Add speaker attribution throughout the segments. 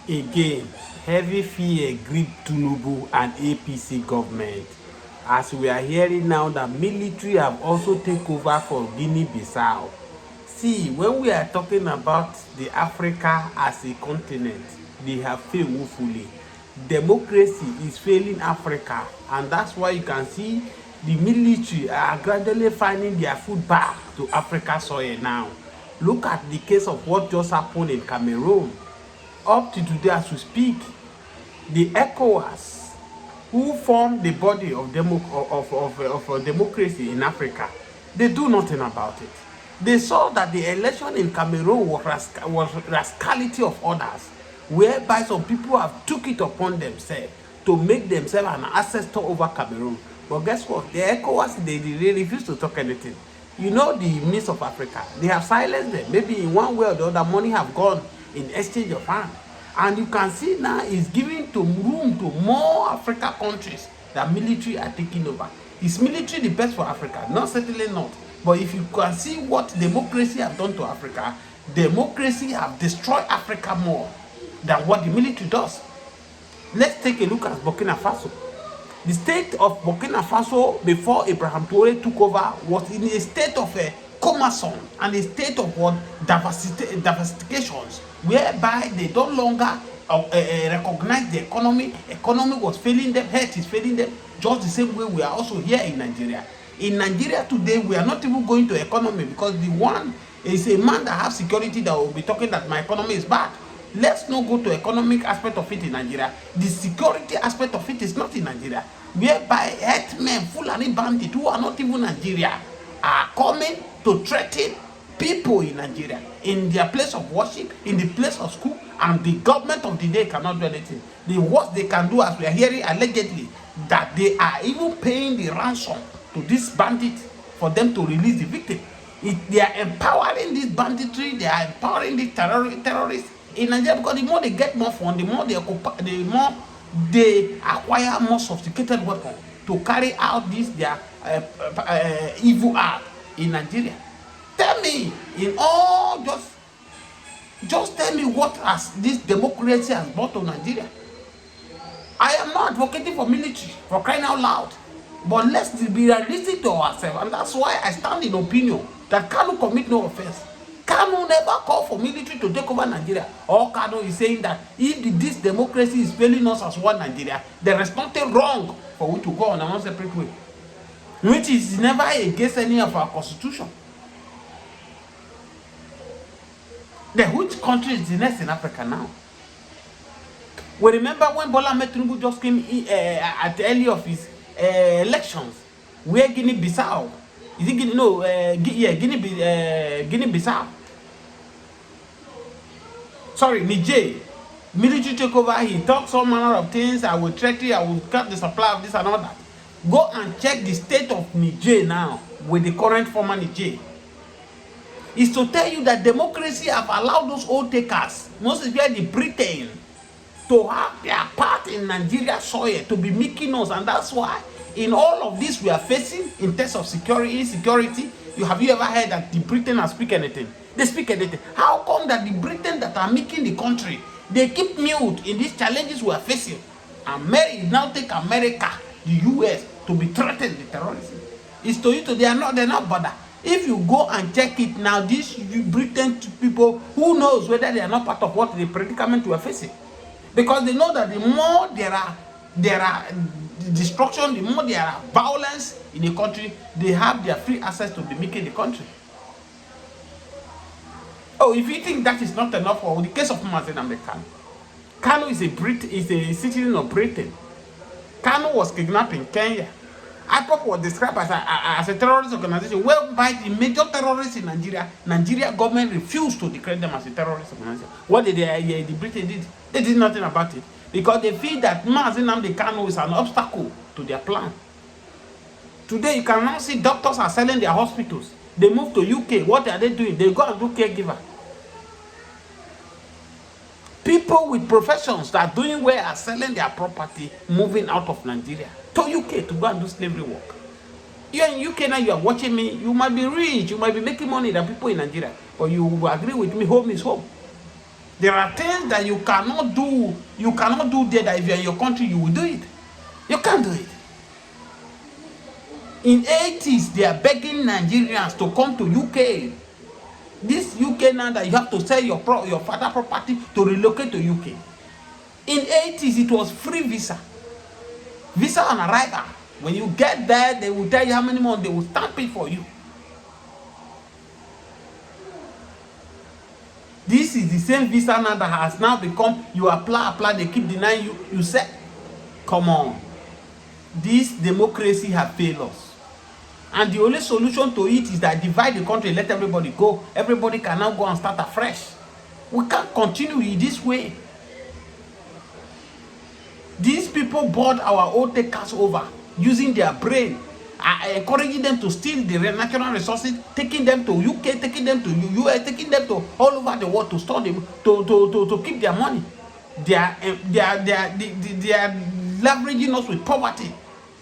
Speaker 1: Again, heavy fear gripped Tinubu and APC government as we are hearing now that military have also taken over for Guinea-Bissau. See, when we are talking about the Africa as a continent, they have failed woefully. Democracy is failing Africa, and that's why you can see the military are gradually finding their foot back to Africa soil now. Look at the case of what just happened in Cameroon. Up to today as we speak, the ECOWAS, who form the body of democracy in Africa, they do nothing about it. They saw that the election in Cameroon was rascality of others, whereby some people have took it upon themselves to make themselves an ancestor over Cameroon. But guess what? The ECOWAS, they refuse to talk anything. You know the midst of Africa, they have silenced them. Maybe in one way or the other, money have gone in exchange of hand. And you can see now it's giving room to more African countries that military are taking over. Is military the best for Africa? No, certainly not. But if you can see what democracy have done to Africa, democracy have destroyed Africa more than what the military does. Let's take a look at Burkina Faso. The state of Burkina Faso before Ibrahim Traoré took over was in a state of a commotion and a state of what diversifications, whereby they no longer recognize the economy. Economy was failing them, health is failing them, just the same way we are also here in Nigeria. In Nigeria today, we are not even going to economy because the one is a man that has security that will be talking that my economy is bad. Let's not go to economic aspect of it in Nigeria. The security aspect of it is not in Nigeria, whereby herdsmen, Fulani bandits who are not even Nigeria are coming to threaten people in Nigeria, in their place of worship, in the place of school, and the government of the day cannot do anything. The worst they can do, as we are hearing allegedly, that they are even paying the ransom to this bandit for them to release the victim. They are empowering this banditry, they are empowering these terrorists in Nigeria, because the more they get more fund, the more they acquire more sophisticated weapons to carry out this their evil act in Nigeria. Tell me, in all just tell me what has this democracy has brought to Nigeria. I am not advocating for military, for crying out loud, but let's be realistic to ourselves, and that's why I stand in opinion that Kanu commit no offense. Kanu never called for military to take over Nigeria. All Kanu is saying that if this democracy is failing us as one Nigeria, there is nothing wrong for we to go on a one separate way, which is never against any of our constitution. Then which country is the next in Africa now? We remember when Bola Ahmed Tinubu just came in, at the early of his elections, where Guinea-Bissau, is it Guinea? No, Guinea-Bissau. Sorry, Niger. Military took over. He talked some manner of things. I will threaten you. I will cut the supply of this and all that. Go and check the state of Niger now with the current former Niger. Is to tell you that democracy have allowed those old takers, most especially Britain, to have their part in Nigeria soil, to be making us, and that's why in all of this we are facing in terms of security, insecurity. Have you ever heard that the Britain has speak anything? They speak anything. How come that the Britain that are making the country, they keep mute in these challenges we are facing? America now take America, the US, to be threatened with terrorism. It's to you to they're not bothered. If you go and check it now, these Britain people, who knows whether they are not part of what the predicament we are facing? Because they know that the more there are destruction, the more there are violence in the country, they have their free access to be making the country. Oh, if you think that is not enough, for the case of Mazen Kanu, Kanu is a citizen of Britain. Kanu was kidnapped in Kenya. IPOC was described as a terrorist organization, whereby the major terrorists in Nigeria government refused to declare them as a terrorist organization. What did the Britain did? They did nothing about it, because they feel that Mazen Kanu is an obstacle to their plan. Today, you can now see doctors are selling their hospitals. They move to UK. What are they doing? They go and do caregiver. People with professions that are doing well are selling their property, moving out of Nigeria to UK to go and do slavery work. You're in UK now, you are watching me. You might be rich, you might be making money than people in Nigeria, but you will agree with me, home is home. There are things that you cannot do. You cannot do there that if you're in your country, you will do it. You can't do it. In 80s, they are begging Nigerians to come to UK. This UK now that you have to sell your father property to relocate to UK. In 80s, it was free visa. Visa on arrival. When you get there, they will tell you how many months they will stamp it for you. This is the same visa now that has now become, you apply, they keep denying you. You say, come on. This democracy has failed us. And the only solution to it is that divide the country, let everybody go. Everybody can now go and start afresh. We can't continue in this way. These people bought our old takers over, using their brain, encouraging them to steal the natural resources, taking them to UK, taking them to US, taking them to all over the world to store them, to keep their money. They are leveraging us with poverty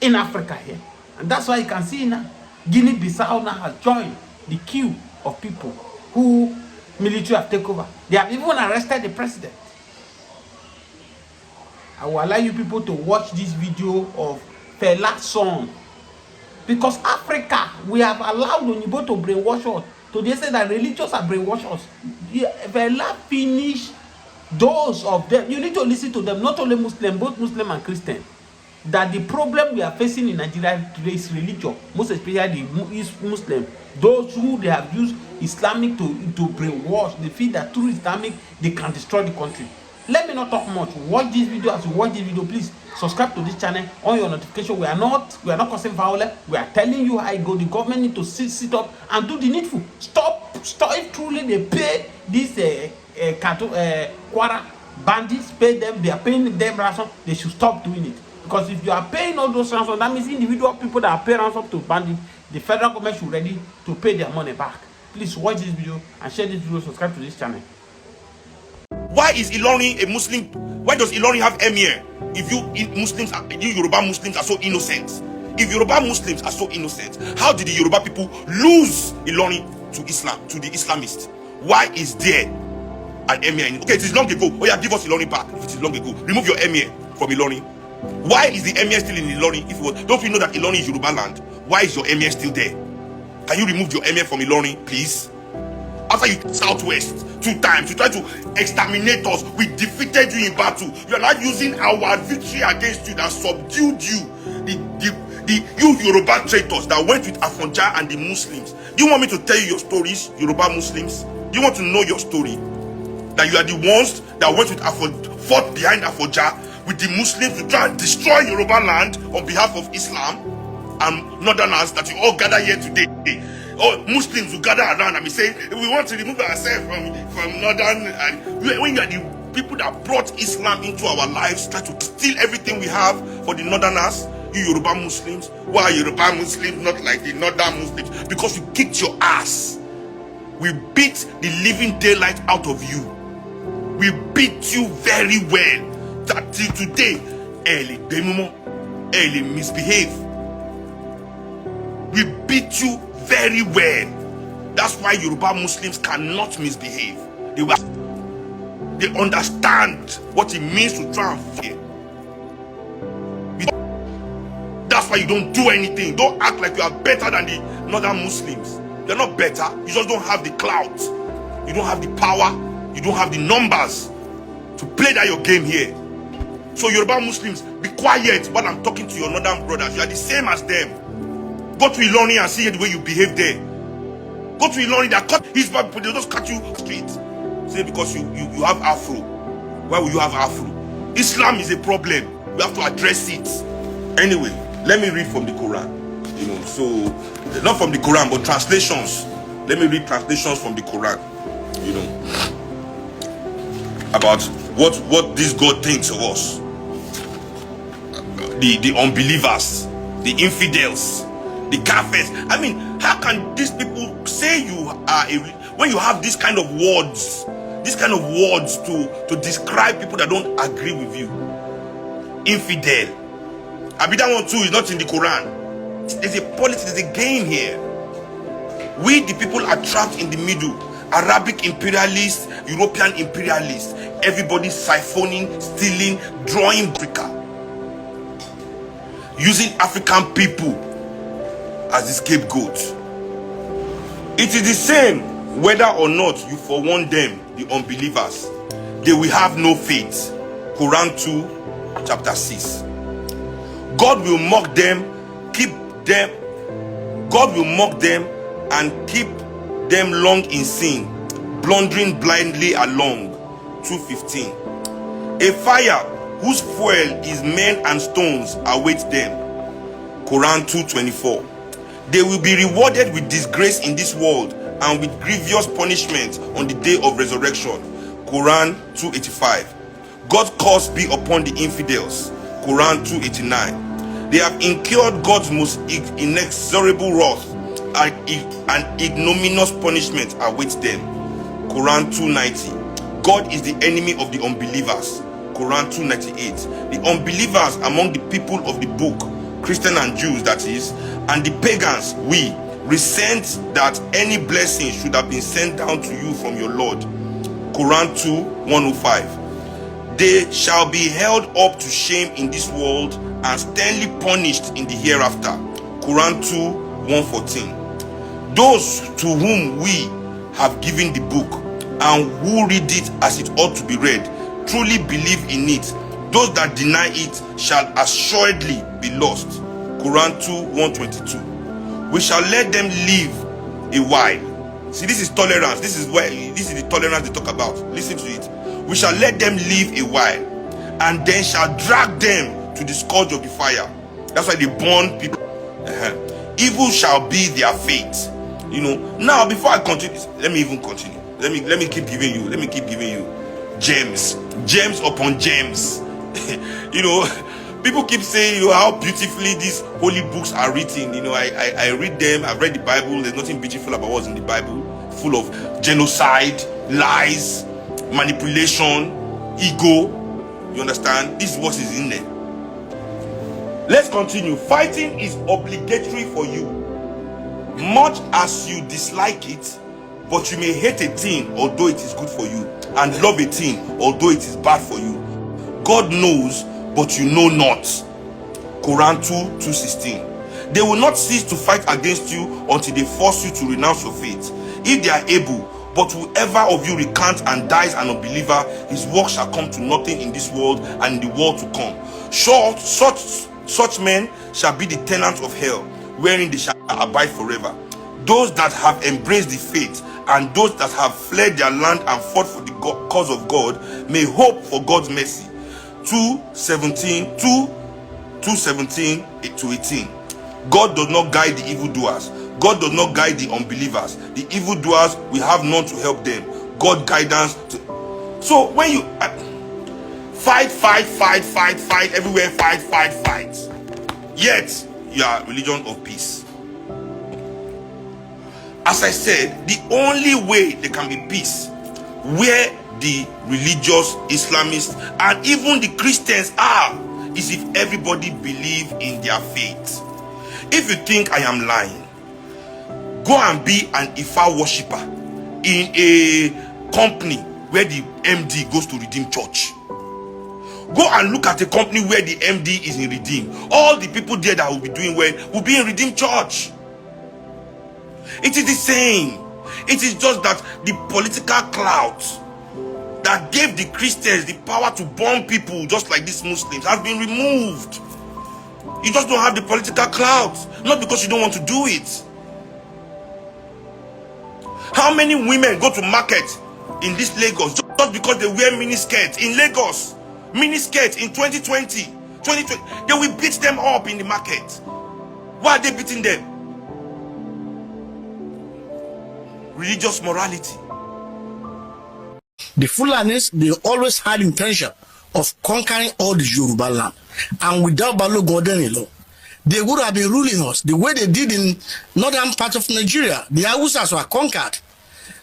Speaker 1: in Africa here. And that's why you can see now, Guinea-Bissau now has joined the queue of people who military have taken over. They have even arrested the president. I will allow you people to watch this video of Fela's song. Because Africa, we have allowed Onyibo to brainwash us. To they say that religious are brainwash us. Fela finish those of them. You need to listen to them, not only Muslim, both Muslim and Christian. That the problem we are facing in Nigeria today is religion, most especially the Muslim. Those who they have used Islamic to brainwash, they feel that through Islamic they can destroy the country. Let me not talk much. Watch this video. As you watch this video, please subscribe to this channel, on your notification. We are not causing violence. We are telling you how it go. The government need to sit up and do the needful. Stop. If truly they pay this Kwara bandits, pay them. They are paying them ransom. They should stop doing it. Because if you are paying all those ransom, that means individual people that are paying ransom to bandits, the federal government should ready to pay their money back. Please watch this video and share this video. Subscribe to this channel.
Speaker 2: Why is Ilorin a Muslim? Why does Ilorin have emir? If you Yoruba Muslims are so innocent, if Yoruba Muslims are so innocent, how did the Yoruba people lose Ilorin to Islam, to the Islamists? Why is there an emir? Okay, it is long ago. Oh yeah, give us Ilorin back. If it is long ago, remove your emir from Ilorin. Why is the emir still in Ilorin? If it was, don't we know that Ilorin is Yoruba land? Why is your emir still there? Can you remove your emir from Ilorin, please? After you southwest 2 times, you try to exterminate us. We defeated you in battle. You are not using our victory against you that subdued you. You Yoruba traitors that went with Afonja and the Muslims. Do you want me to tell you your stories, Yoruba Muslims? Do you want to know your story? That you are the ones that went with fought behind Afonja with the Muslims to try and destroy Yoruba land on behalf of Islam and Northerners that you all gather here today. Or Muslims who gather around and say, we want to remove ourselves from Northern. And when you are the people that brought Islam into our lives, try to steal everything we have for the Northerners, you Yoruba Muslims. Why are Yoruba Muslims not like the Northern Muslims? Because you kicked your ass. We beat the living daylight out of you. We beat you very well. That till today, early misbehave. We beat you very well. That's why Yoruba Muslims cannot misbehave. They understand what it means to try and fear. That's why you don't do anything. Don't act like you are better than the Northern Muslims. You're not better. You just don't have the clout. You don't have the power. You don't have the numbers to play that your game here. So Yoruba Muslims, be quiet while I'm talking to your Northern brothers. You are the same as them. Go to Ilorin and see the way you behave there. Go to Ilorin, they cut his bad people, they just cut you straight. Say because you have Afro. Why will you have Afro? Islam is a problem. We have to address it. Anyway, let me read from the Quran. You know, so not from the Quran, but translations. Let me read translations from the Quran. You know, about what this God thinks of us. The unbelievers, the infidels, the kafirs. I mean, how can these people say you are when you have this kind of words to describe people that don't agree with you? Infidel. Abi that one too is not in the Quran. There's a politics, there's a game here. We the people are trapped in the middle. Arabic imperialists, European imperialists, everybody siphoning, stealing, drawing Africa, using African people as the scapegoat. It is the same whether or not you forewarn them, the unbelievers. They will have no faith. Quran 2 chapter 6. God will mock them, keep them. God will mock them and keep them long in sin, blundering blindly along. 2:15. A fire whose fuel is men and stones awaits them. Quran 2:24. They will be rewarded with disgrace in this world and with grievous punishment on the day of resurrection. Quran 2:85. God's curse be upon the infidels. Quran 2:89. They have incurred God's most inexorable wrath, and ignominious punishment awaits them. Quran 2:90. God is the enemy of the unbelievers. Quran 2:98. The unbelievers among the people of the book, Christian and Jews that is, and the pagans, we resent that any blessing should have been sent down to you from your Lord. Quran 2:105. They shall be held up to shame in this world and sternly punished in the hereafter. Quran 2:114. Those to whom we have given the book and who read it as it ought to be read truly believe in it. Those that deny it shall assuredly be lost. Quran 2:122. We shall let them live a while. See, this is tolerance. This is the tolerance they talk about. Listen to it. We shall let them live a while, and then shall drag them to the scourge of the fire. That's why they burn people. Evil shall be their fate. Now before I continue, let me even continue. Let me keep giving you gems upon gems. People keep saying how beautifully these holy books are written. I read them. I've read the Bible. There's nothing beautiful about what's in the Bible. Full of genocide, lies, manipulation, ego. You understand? This is what is in there. Let's continue. Fighting is obligatory for you, much as you dislike it, but you may hate a thing although it is good for you, and love a thing although it is bad for you. God knows, but you know not. Quran 2:16. They will not cease to fight against you until they force you to renounce your faith, if they are able. But whoever of you recants and dies an unbeliever, his work shall come to nothing in this world and in the world to come. Such men shall be the tenants of hell, wherein they shall abide forever. Those that have embraced the faith and those that have fled their land and fought for the cause of God may hope for God's mercy. 2:17-18. God does not guide the evildoers. God does not guide the unbelievers. The evildoers will have none to help them. God guidance. So when you fight everywhere, fight, yet you are religion of peace. As I said, the only way there can be peace where the religious Islamists and even the Christians are is if everybody believe in their faith. If you think I am lying, go and be an Ifa worshipper in a company where the MD goes to Redeem Church. Go and look at a company where the MD is in Redeem. All the people there that will be doing well will be in Redeem Church. It is the same. It is just that the political clout that gave the Christians the power to bomb people just like these Muslims has been removed. You just don't have the political clout, not because you don't want to do it. How many women go to market in this Lagos just because they wear miniskirts in Lagos? Miniskirts in 2020, they will beat them up in the market. Why are they beating them? Religious morality.
Speaker 3: The Fulanis, they always had intention of conquering all the Yoruba land. And without Balo Gordon alone, they would have been ruling us the way they did in northern part of Nigeria. The Hausas were conquered.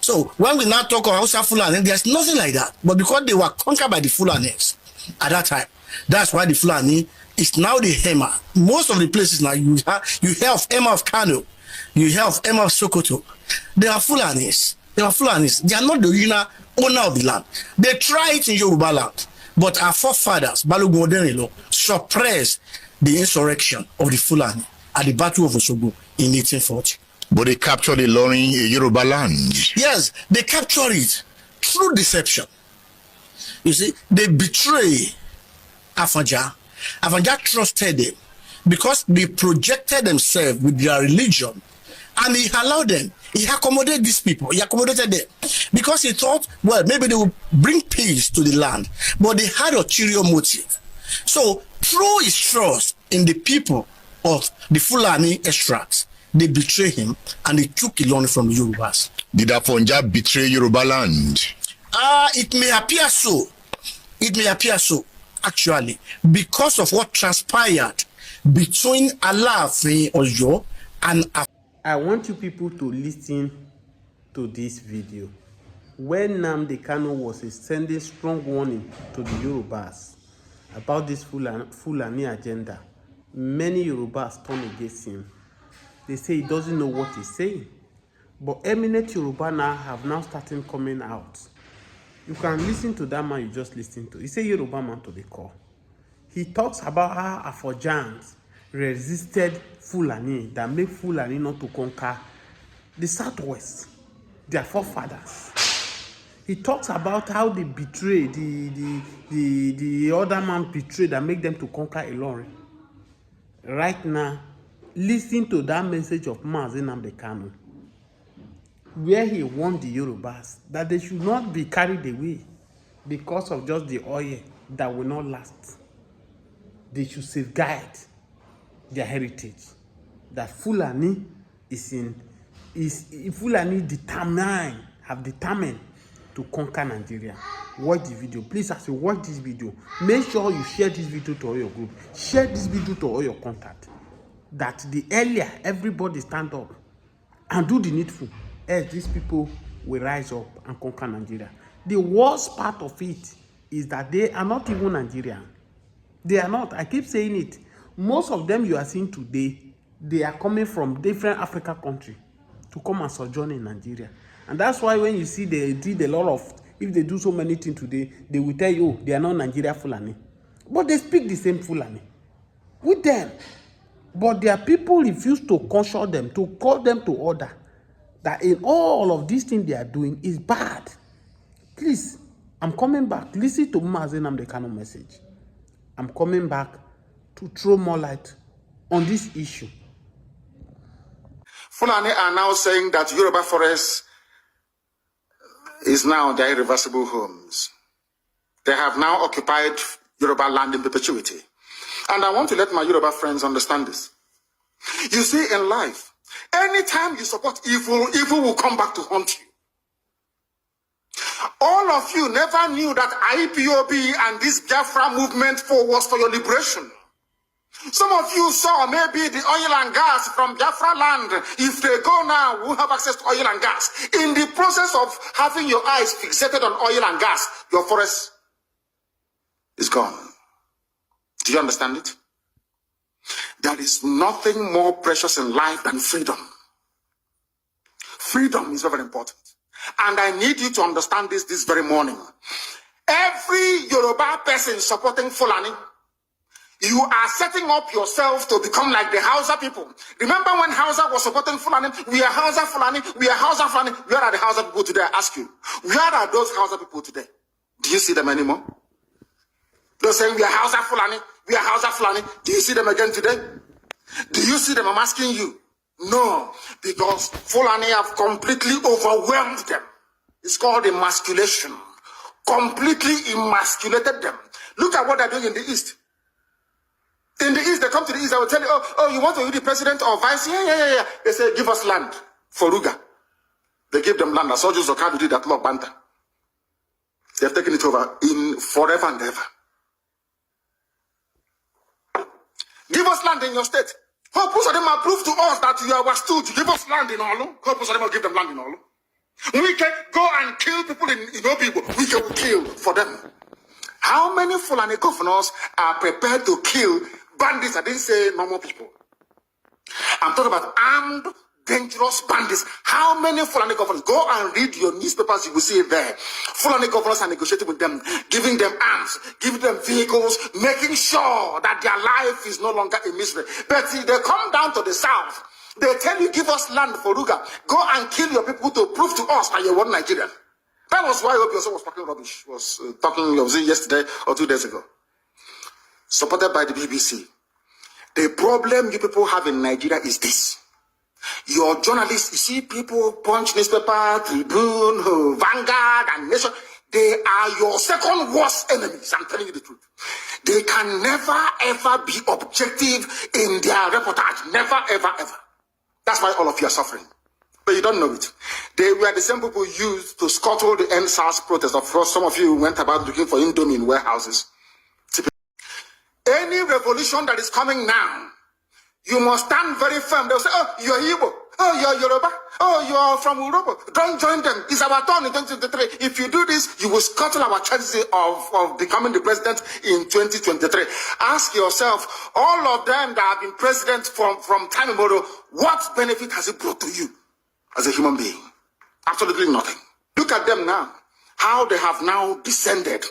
Speaker 3: So when we now talk of Hausa Fulani, there's nothing like that. But because they were conquered by the Fulanis at that time, that's why the Fulani is now the Hema. Most of the places now you hear of Hema of Kano, you hear of Hema of Sokoto. They are Fulanis. They are Fulanis. They are not the original owner of the land. They tried it in Yoruba land, but our forefathers, Balogun Odenrilo, suppressed the insurrection of the Fulani at the Battle of Osogbo in 1840.
Speaker 4: But they captured the Ilorin Yoruba land.
Speaker 3: Yes, they captured it through deception. You see, they betray Afanja. Afanja trusted them because they projected themselves with their religion, and he allowed them. He accommodated these people. He accommodated them because he thought, well, maybe they will bring peace to the land, but they had ulterior motive. So through his trust in the people of the Fulani extracts, they betrayed him and they took Ilorin from the Yorubas.
Speaker 4: Did Afanja betray Yoruba land?
Speaker 3: It may appear so. It may appear so, actually, because of what transpired between Alaafin Oyo and
Speaker 1: I want you people to listen to this video. When Nnamdi Kanu was sending strong warning to the Yorubas about this Fulani agenda, many Yorubas turned against him. They say he doesn't know what he's saying. But eminent Yoruba now have now started coming out. You can listen to that man you just listened to. He's a Yoruba man to the core. He talks about how Afojans resisted Fulani, that made Fulani not to conquer the Southwest, their forefathers. He talks about how they betrayed, the other man betrayed that make them to conquer Ilorin. Right now, listen to that message of Mazi Nnamdi Kanu, where he warned the Yorubas that they should not be carried away because of just the oil that will not last. They should safeguard their heritage. That Fulani Fulani have determined to conquer Nigeria. Watch the video. Please, as you watch this video, make sure you share this video to all your group. Share this video to all your contact. That the earlier everybody stand up and do the needful, else these people will rise up and conquer Nigeria. The worst part of it is that they are not even Nigerian. They are not. I keep saying it. Most of them you are seeing today, they are coming from different African countries to come and sojourn in Nigeria. And that's why when you see they did a lot of, if they do so many things today, they will tell you, oh, they are not Nigeria Fulani. But they speak the same Fulani with them. But their people refuse to caution them, to call them to order, that in all of these things they are doing is bad. Please, I'm coming back. Listen to Mazi Nnamdi Kanu message. I'm coming back to throw more light on this issue.
Speaker 5: Fulani are now saying that Yoruba forest is now their irreversible homes. They have now occupied Yoruba land in perpetuity. And I want to let my Yoruba friends understand this. You see, in life, anytime you support evil, evil will come back to haunt you. All of you never knew that IPOB and this Biafra movement was for your liberation. Some of you saw maybe the oil and gas from Biafra land. If they go now, we will have access to oil and gas. In the process of having your eyes fixated on oil and gas, your forest is gone. Do you understand it? There is nothing more precious in life than freedom. Freedom is very important. And I need you to understand this very morning. Every Yoruba person supporting Fulani, you are setting up yourself to become like the Hausa people. Remember when Hausa was supporting Fulani? We are Hausa Fulani, we are Hausa Fulani. Where are the Hausa people today? I ask you. Where are those Hausa people today? Do you see them anymore? They're saying we are Hausa Fulani, we are Hausa Fulani. Do you see them again today? Do you see them? I'm asking you. No, because Fulani have completely overwhelmed them. It's called emasculation. Completely emasculated them. Look at what they're doing in the East. In the East, they come to the East, I will tell you, oh, you want to be the president or vice? Yeah. They say, give us land for Ruga. They give them land. As Ojo Zokadu did that law Banta. They have taken it over in forever and ever. Give us land in your state. Hope of them prove to us that you are stood. Give us land in Olu. Hope of them will give them land in Olu. We can go and kill people in people. We can kill for them. How many Fulani governors are prepared to kill bandits? I didn't say normal people. I'm talking about armed dangerous bandits. How many Fulani governors? Go and read your newspapers, you will see it there. Fulani governors are negotiating with them, giving them arms, giving them vehicles, making sure that their life is no longer a misery. But if they come down to the south, they tell you, give us land for Ruga. Go and kill your people to prove to us that you're one Nigerian. That was why Obioso was talking rubbish, was yesterday or 2 days ago. Supported by the BBC. The problem you people have in Nigeria is this. Your journalists, you see people, Punch newspaper, Tribune, Vanguard, and Nation, they are your second worst enemies. I'm telling you the truth. They can never, ever be objective in their reportage. Never, ever, ever. That's why all of you are suffering. But you don't know it. They were the same people used to scuttle the NSAS protest. Of course, some of you went about looking for Indomie in warehouses. Any revolution that is coming now, you must stand very firm. They'll say, oh, you're Igbo. Oh, you're Yoruba. Oh, you're from Europe. Don't join them. It's our turn in 2023. If you do this, you will scuttle our chances of becoming the president in 2023. Ask yourself, all of them that have been president from time immemorial, what benefit has it brought to you as a human being? Absolutely nothing. Look at them now. How they have now descended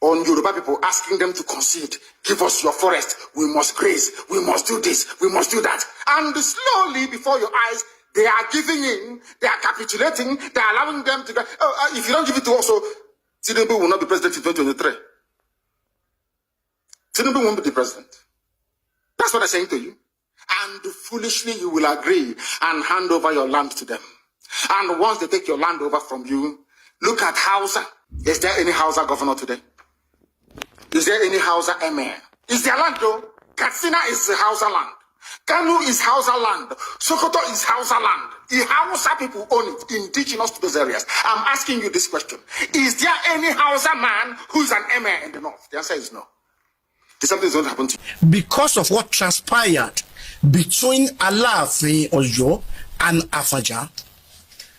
Speaker 5: on Yoruba people, asking them to concede. Give us your forest. We must graze. We must do this. We must do that. And slowly, before your eyes, they are giving in. They are capitulating. They are allowing them to go. If you don't give it to us, Tinubu will not be president in 2023. Tinubu won't be the president. That's what I'm saying to you. And foolishly, you will agree and hand over your land to them. And once they take your land over from you, look at Hausa. Is there any Hausa governor today? Is there any Hausa emir? Is there land though? Katsina is Hausa land. Kanu is Hausa land. Sokoto is Hausa land. The Hausa people own it, indigenous to those areas. I'm asking you this question. Is there any Hausa man who's an emir in the north? The answer is no. Something is going to happen to you.
Speaker 3: Because of what transpired between Alaafin Oyo and Afaja,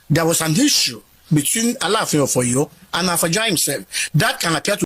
Speaker 3: there was an issue between Alaafin of Oyo and Afaja himself. That can appear to